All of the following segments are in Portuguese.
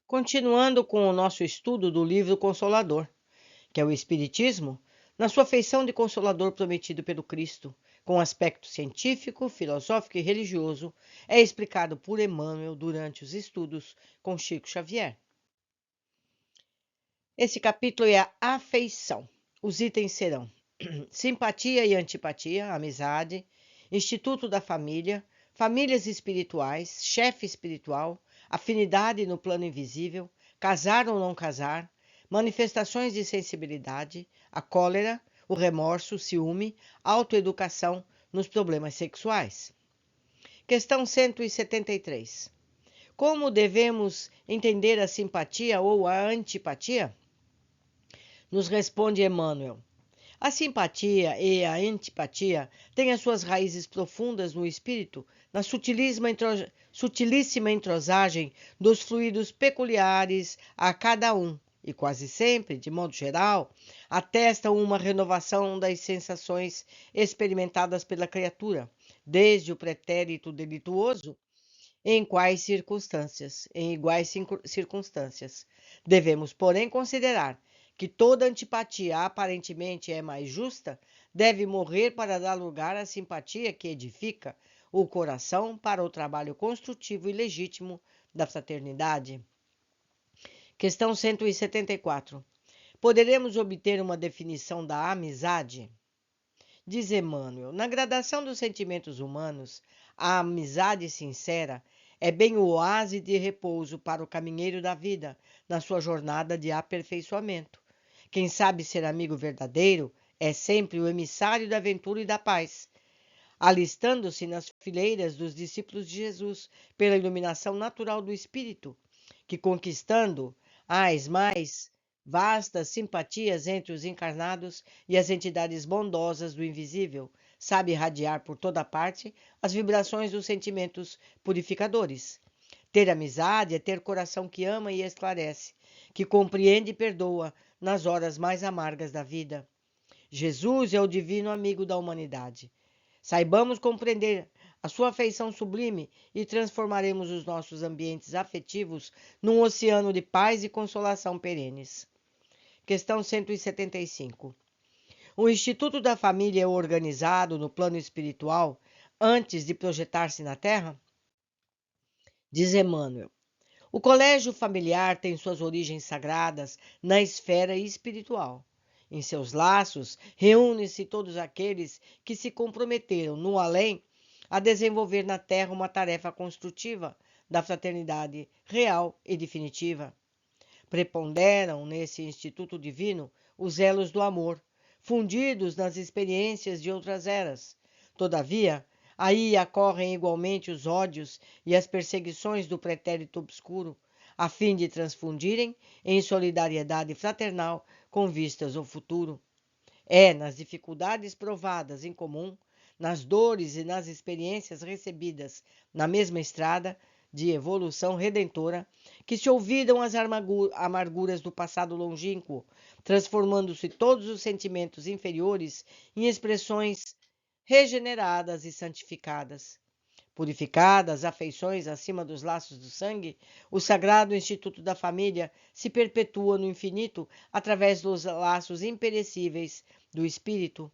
Continuando com o nosso estudo do livro Consolador, que é o Espiritismo, na sua feição de Consolador prometido pelo Cristo, com aspecto científico, filosófico e religioso, é explicado por Emmanuel durante os estudos com Chico Xavier. Esse capítulo é a afeição. Os itens serão simpatia e antipatia, amizade, Instituto da Família, famílias espirituais, chefe espiritual, afinidade no plano invisível, casar ou não casar, manifestações de sensibilidade, a cólera, o remorso, o ciúme, autoeducação nos problemas sexuais. Questão 173. Como devemos entender a simpatia ou a antipatia? Nos responde Emmanuel. A simpatia e a antipatia têm as suas raízes profundas no espírito, na sutilíssima entrosagem dos fluidos peculiares a cada um, e quase sempre, de modo geral, atestam uma renovação das sensações experimentadas pela criatura, desde o pretérito delituoso, em iguais circunstâncias. Devemos, porém, considerar que toda antipatia aparentemente é mais justa, deve morrer para dar lugar à simpatia que edifica o coração para o trabalho construtivo e legítimo da fraternidade. Questão 174. Poderemos obter uma definição da amizade? Diz Emmanuel, na gradação dos sentimentos humanos, a amizade sincera é bem o oásis de repouso para o caminheiro da vida, na sua jornada de aperfeiçoamento. Quem sabe ser amigo verdadeiro é sempre o emissário da ventura e da paz, alistando-se nas fileiras dos discípulos de Jesus pela iluminação natural do Espírito, que conquistando as mais vastas simpatias entre os encarnados e as entidades bondosas do invisível, sabe irradiar por toda parte as vibrações dos sentimentos purificadores. Ter amizade é ter coração que ama e esclarece, que compreende e perdoa nas horas mais amargas da vida. Jesus é o divino amigo da humanidade. Saibamos compreender a sua afeição sublime e transformaremos os nossos ambientes afetivos num oceano de paz e consolação perenes. Questão 175. O Instituto da Família é organizado no plano espiritual antes de projetar-se na Terra? Diz Emmanuel. O colégio familiar tem suas origens sagradas na esfera espiritual. Em seus laços, reúnem-se todos aqueles que se comprometeram no além a desenvolver na terra uma tarefa construtiva da fraternidade real e definitiva. Preponderam nesse instituto divino os elos do amor, fundidos nas experiências de outras eras. Todavia, aí ocorrem igualmente os ódios e as perseguições do pretérito obscuro, a fim de transfundirem em solidariedade fraternal com vistas ao futuro. É nas dificuldades provadas em comum, nas dores e nas experiências recebidas na mesma estrada de evolução redentora, que se olvidam as amarguras do passado longínquo, transformando-se todos os sentimentos inferiores em expressões regeneradas e santificadas. Purificadas afeições acima dos laços do sangue, o sagrado Instituto da Família se perpetua no infinito através dos laços imperecíveis do Espírito.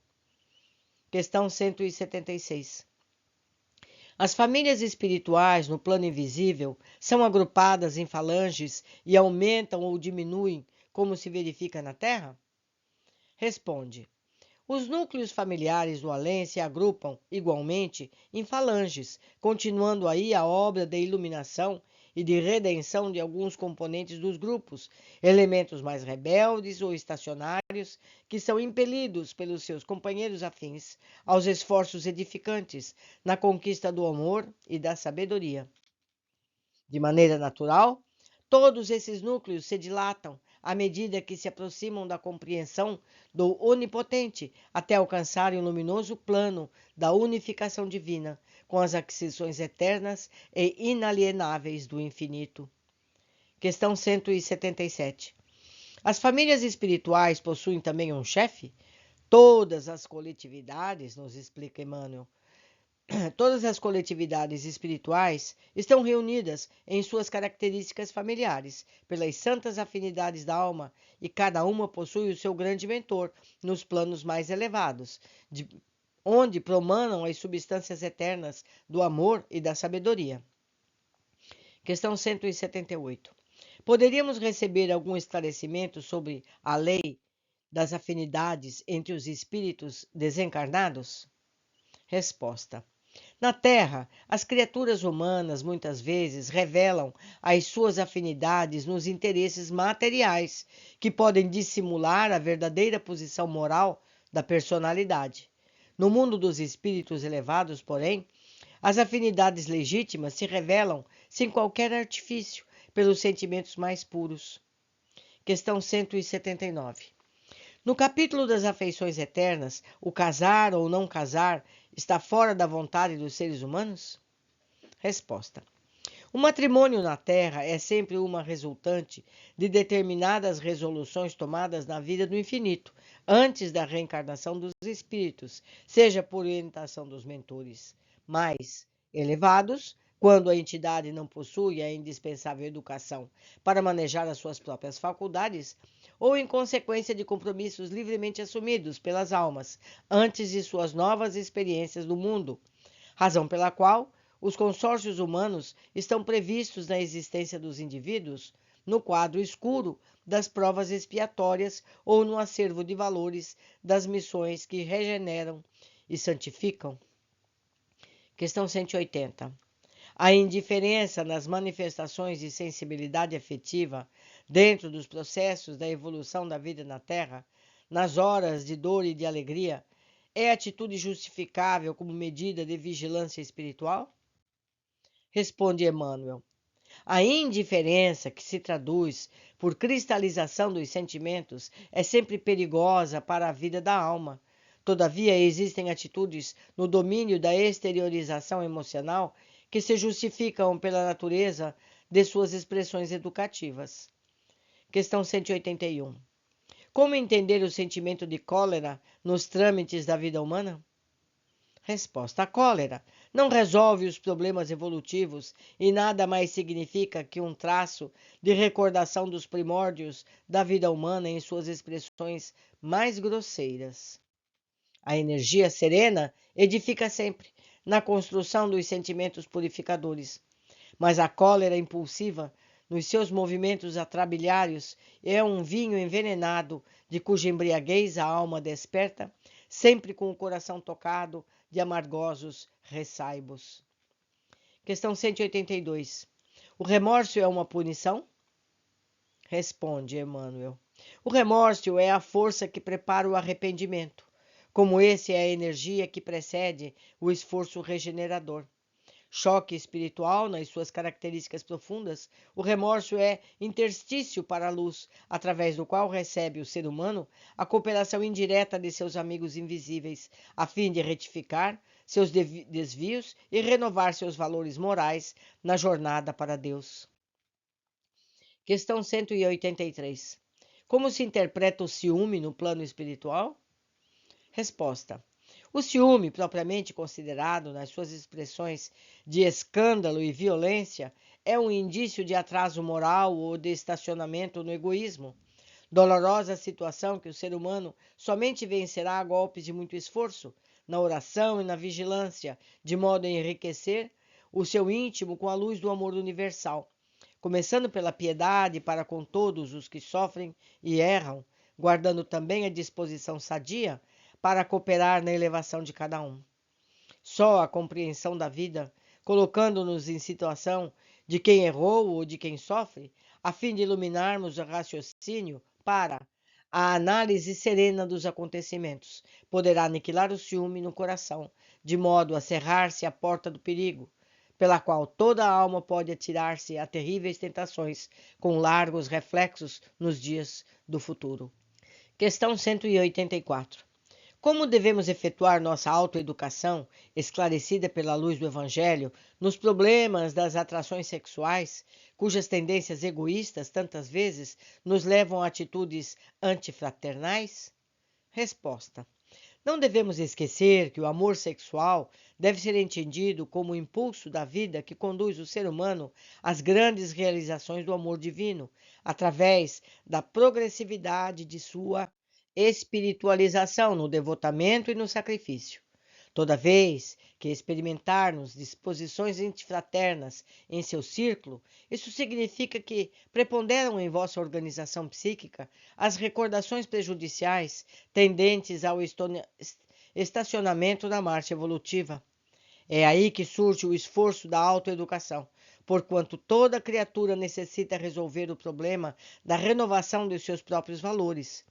Questão 176. As famílias espirituais no plano invisível são agrupadas em falanges e aumentam ou diminuem, como se verifica na Terra? Responde. Os núcleos familiares do além se agrupam, igualmente, em falanges, continuando aí a obra de iluminação e de redenção de alguns componentes dos grupos, elementos mais rebeldes ou estacionários, que são impelidos pelos seus companheiros afins aos esforços edificantes na conquista do amor e da sabedoria. De maneira natural, todos esses núcleos se dilatam à medida que se aproximam da compreensão do Onipotente, até alcançarem o luminoso plano da unificação divina, com as aquisições eternas e inalienáveis do infinito. Questão 177. As famílias espirituais possuem também um chefe? Todas as coletividades, nos explica Emmanuel, Todas as coletividades espirituais estão reunidas em suas características familiares, pelas santas afinidades da alma, e cada uma possui o seu grande mentor nos planos mais elevados, onde promanam as substâncias eternas do amor e da sabedoria. Questão 178. Poderíamos receber algum esclarecimento sobre a lei das afinidades entre os espíritos desencarnados? Resposta. Na Terra, as criaturas humanas muitas vezes revelam as suas afinidades nos interesses materiais, que podem dissimular a verdadeira posição moral da personalidade. No mundo dos espíritos elevados, porém, as afinidades legítimas se revelam sem qualquer artifício pelos sentimentos mais puros. Questão 179. No capítulo das afeições eternas, o casar ou não casar está fora da vontade dos seres humanos? Resposta. O matrimônio na Terra é sempre uma resultante de determinadas resoluções tomadas na vida do infinito, antes da reencarnação dos espíritos, seja por orientação dos mentores mais elevados, quando a entidade não possui a indispensável educação para manejar as suas próprias faculdades, ou em consequência de compromissos livremente assumidos pelas almas antes de suas novas experiências do mundo, razão pela qual os consórcios humanos estão previstos na existência dos indivíduos no quadro escuro das provas expiatórias ou no acervo de valores das missões que regeneram e santificam. Questão 180. A indiferença nas manifestações de sensibilidade afetiva dentro dos processos da evolução da vida na Terra, nas horas de dor e de alegria, é atitude justificável como medida de vigilância espiritual? Responde Emmanuel. A indiferença, que se traduz por cristalização dos sentimentos, é sempre perigosa para a vida da alma. Todavia, existem atitudes no domínio da exteriorização emocional que se justificam pela natureza de suas expressões educativas. Questão 181. Como entender o sentimento de cólera nos trâmites da vida humana? Resposta. A cólera não resolve os problemas evolutivos e nada mais significa que um traço de recordação dos primórdios da vida humana em suas expressões mais grosseiras. A energia serena edifica sempre, na construção dos sentimentos purificadores, mas a cólera impulsiva, nos seus movimentos atrabilhários, é um vinho envenenado de cuja embriaguez a alma desperta, sempre com o coração tocado de amargosos ressaibos. Questão 182. O remorso é uma punição? Responde Emmanuel. O remorso é a força que prepara o arrependimento, como esse é a energia que precede o esforço regenerador. Choque espiritual nas suas características profundas, o remorso é interstício para a luz, através do qual recebe o ser humano a cooperação indireta de seus amigos invisíveis, a fim de retificar seus desvios e renovar seus valores morais na jornada para Deus. Questão 183. Como se interpreta o ciúme no plano espiritual? Resposta. O ciúme, propriamente considerado nas suas expressões de escândalo e violência, é um indício de atraso moral ou de estacionamento no egoísmo. Dolorosa situação que o ser humano somente vencerá a golpes de muito esforço, na oração e na vigilância, de modo a enriquecer o seu íntimo com a luz do amor universal, começando pela piedade para com todos os que sofrem e erram, guardando também a disposição sadia para cooperar na elevação de cada um. Só a compreensão da vida, colocando-nos em situação de quem errou ou de quem sofre, a fim de iluminarmos o raciocínio para a análise serena dos acontecimentos, poderá aniquilar o ciúme no coração, de modo a cerrar-se a porta do perigo, pela qual toda a alma pode atirar-se a terríveis tentações, com largos reflexos nos dias do futuro. Questão 184. Como devemos efetuar nossa autoeducação, esclarecida pela luz do Evangelho, nos problemas das atrações sexuais, cujas tendências egoístas tantas vezes nos levam a atitudes antifraternais? Resposta. Não devemos esquecer que o amor sexual deve ser entendido como o impulso da vida que conduz o ser humano às grandes realizações do amor divino, através da progressividade de sua espiritualização no devotamento e no sacrifício. Toda vez que experimentarmos disposições antifraternas em seu círculo, isso significa que preponderam em vossa organização psíquica as recordações prejudiciais tendentes ao estacionamento da marcha evolutiva. É aí que surge o esforço da autoeducação, porquanto toda criatura necessita resolver o problema da renovação dos seus próprios valores.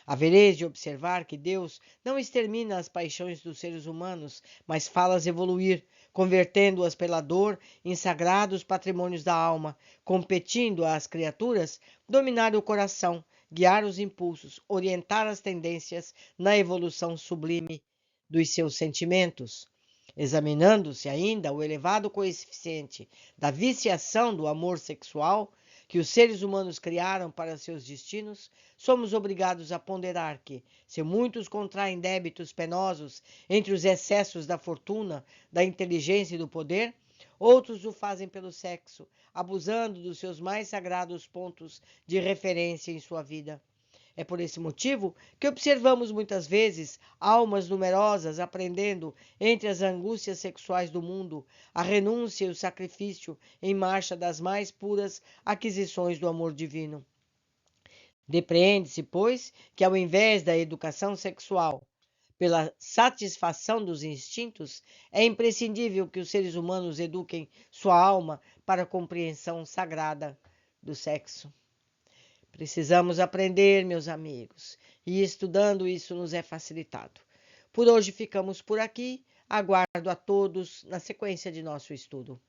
Havereis de observar que Deus não extermina as paixões dos seres humanos, mas fala-as evoluir, convertendo-as pela dor em sagrados patrimônios da alma, competindo às criaturas dominar o coração, guiar os impulsos, orientar as tendências na evolução sublime dos seus sentimentos. Examinando-se ainda o elevado coeficiente da viciação do amor sexual que os seres humanos criaram para seus destinos, somos obrigados a ponderar que, se muitos contraem débitos penosos entre os excessos da fortuna, da inteligência e do poder, outros o fazem pelo sexo, abusando dos seus mais sagrados pontos de referência em sua vida. É por esse motivo que observamos muitas vezes almas numerosas aprendendo, entre as angústias sexuais do mundo, a renúncia e o sacrifício em marcha das mais puras aquisições do amor divino. Depreende-se, pois, que ao invés da educação sexual pela satisfação dos instintos, é imprescindível que os seres humanos eduquem sua alma para a compreensão sagrada do sexo. Precisamos aprender, meus amigos, e estudando isso nos é facilitado. Por hoje ficamos por aqui. Aguardo a todos na sequência de nosso estudo.